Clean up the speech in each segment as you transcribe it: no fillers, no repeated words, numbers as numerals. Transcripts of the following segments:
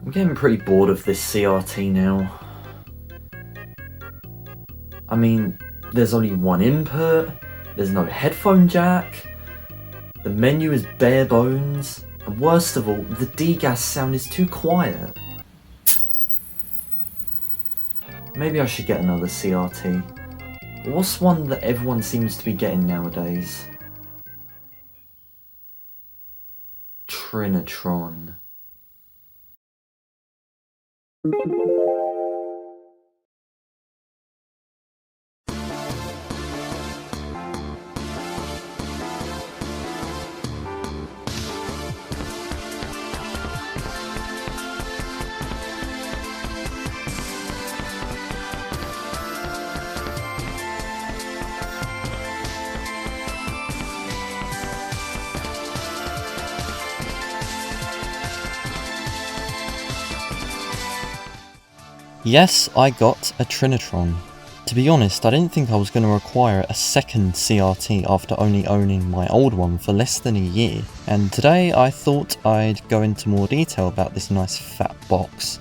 I'm getting pretty bored of this CRT now. I mean, there's only one input, there's no headphone jack, the menu is bare bones, and worst of all, the degas sound is too quiet. Maybe I should get another CRT. But what's one that everyone seems to be getting nowadays? Trinitron. Yes, I got a Trinitron. To be honest, I didn't think I was going to require a second CRT after only owning my old one for less than a year, and today I thought I'd go into more detail about this nice fat box.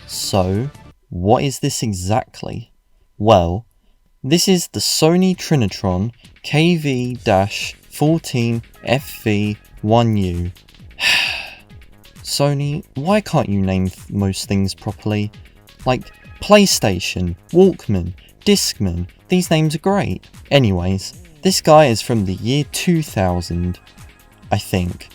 So, what is this exactly? Well, this is the Sony Trinitron KV-14FV1U. Sony, why can't you name most things properly? Like PlayStation, Walkman, Discman, these names are great. Anyways, this guy is from the year 2000, I think.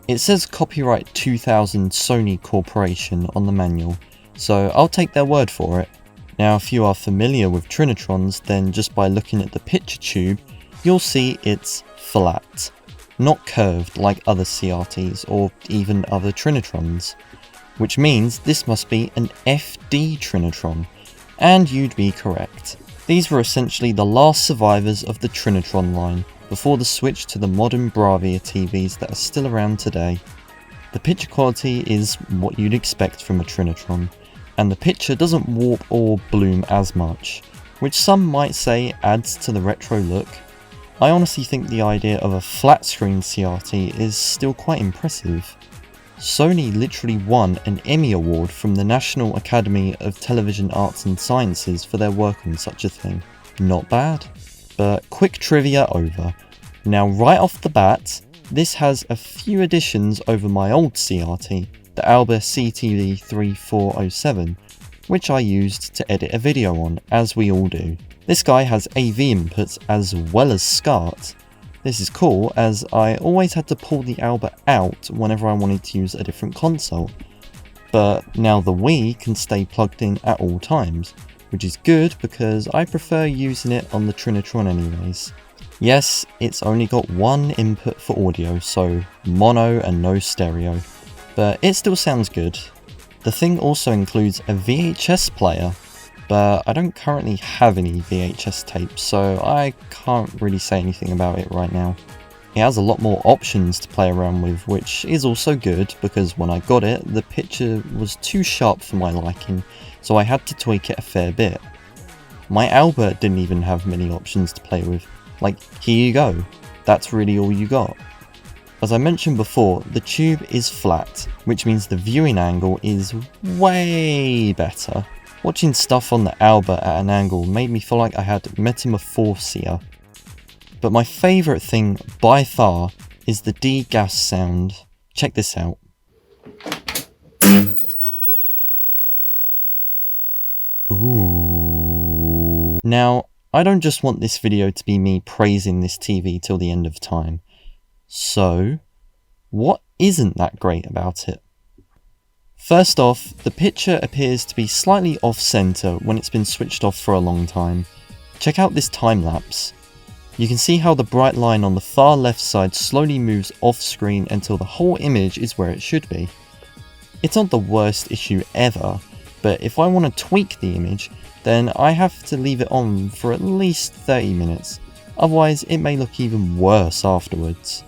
It says copyright 2000 Sony Corporation on the manual, so I'll take their word for it. Now if you are familiar with Trinitrons, then just by looking at the picture tube, you'll see it's flat, not curved like other CRTs or even other Trinitrons. Which means this must be an FD Trinitron, and you'd be correct. These were essentially the last survivors of the Trinitron line, before the switch to the modern Bravia TVs that are still around today. The picture quality is what you'd expect from a Trinitron, and the picture doesn't warp or bloom as much, which some might say adds to the retro look. I honestly think the idea of a flat screen CRT is still quite impressive. Sony literally won an Emmy Award from the National Academy of Television Arts and Sciences for their work on such a thing. Not bad. But quick trivia over. Now right off the bat, this has a few additions over my old CRT, the Alba CTV3407, which I used to edit a video on, as we all do. This guy has AV inputs as well as SCART. This is cool, as I always had to pull the Alba out whenever I wanted to use a different console, but now the Wii can stay plugged in at all times, which is good because I prefer using it on the Trinitron anyways. Yes, it's only got one input for audio, so mono and no stereo, but it still sounds good. The thing also includes a VHS player, but I don't currently have any VHS tapes, so I can't really say anything about it right now. It has a lot more options to play around with, which is also good, because when I got it, the picture was too sharp for my liking, so I had to tweak it a fair bit. My Alba didn't even have many options to play with, like here you go, that's really all you got. As I mentioned before, the tube is flat, which means the viewing angle is way better. Watching stuff on the Alba at an angle made me feel like I had metamorphosia. But my favourite thing by far is the degas sound. Check this out. Ooh. Now, I don't just want this video to be me praising this TV till the end of time. So, what isn't that great about it? First off, the picture appears to be slightly off-center when it's been switched off for a long time. Check out this time-lapse. You can see how the bright line on the far left side slowly moves off-screen until the whole image is where it should be. It's not the worst issue ever, but if I want to tweak the image, then I have to leave it on for at least 30 minutes, otherwise it may look even worse afterwards.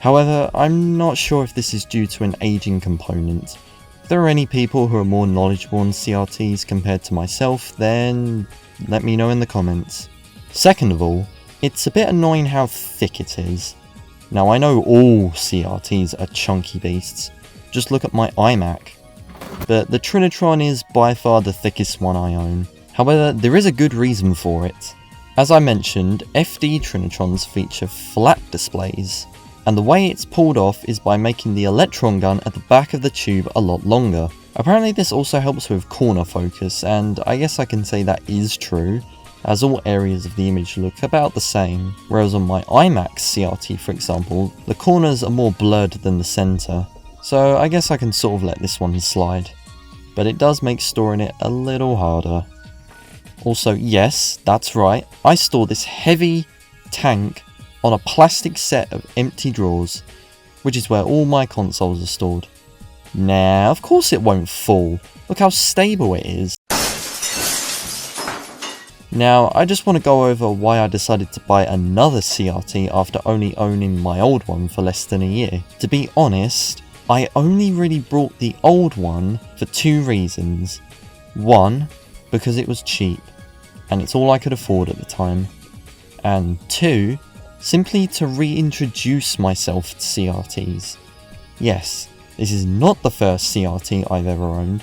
However, I'm not sure if this is due to an aging component. If there are any people who are more knowledgeable on CRTs compared to myself, then let me know in the comments. Second of all, it's a bit annoying how thick it is. Now I know all CRTs are chunky beasts, just look at my iMac. but the Trinitron is by far the thickest one I own. However, there is a good reason for it. As I mentioned, FD Trinitrons feature flat displays, and the way it's pulled off is by making the electron gun at the back of the tube a lot longer. Apparently this also helps with corner focus, and I guess I can say that is true, as all areas of the image look about the same, whereas on my IMAX CRT for example, the corners are more blurred than the centre, so I guess I can sort of let this one slide. But it does make storing it a little harder. Also, yes, that's right, I store this heavy tank on a plastic set of empty drawers, which is where all my consoles are stored. Now, of course it won't fall, look how stable it is. Now, I just want to go over why I decided to buy another CRT after only owning my old one for less than a year. To be honest, I only really brought the old one for two reasons. One, because it was cheap, and it's all I could afford at the time. And two, simply to reintroduce myself to CRTs. Yes, this is not the first CRT I've ever owned.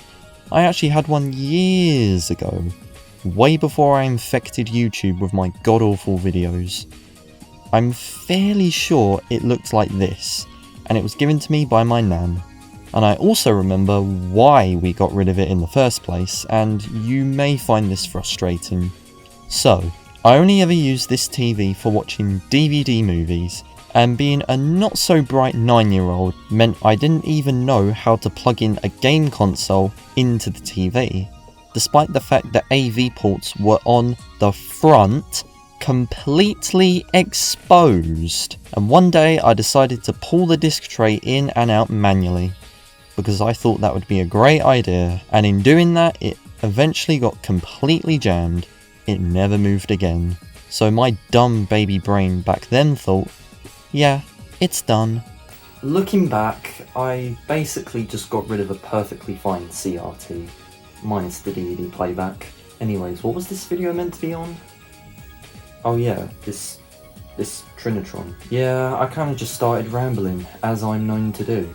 I actually had one years ago, way before I infected YouTube with my god-awful videos. I'm fairly sure it looked like this, and it was given to me by my nan. And I also remember why we got rid of it in the first place, and you may find this frustrating. So, I only ever used this TV for watching DVD movies, and being a not so bright 9-year-old meant I didn't even know how to plug in a game console into the TV, despite the fact that AV ports were on the front, completely exposed. And one day I decided to pull the disc tray in and out manually, because I thought that would be a great idea, and in doing that it eventually got completely jammed. It never moved again. So my dumb baby brain back then thought, yeah, it's done. Looking back, I basically just got rid of a perfectly fine CRT, minus the DVD playback. Anyways, what was this video meant to be on? Oh yeah, this Trinitron. Yeah, I kinda just started rambling, as I'm known to do.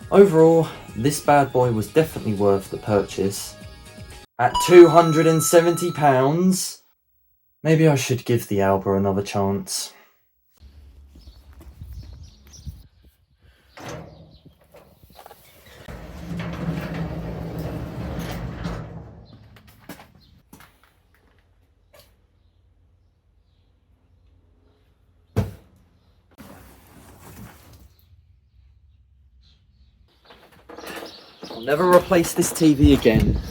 Overall, this bad boy was definitely worth the purchase. At £270, maybe I should give the Alba another chance. I'll never replace this TV again.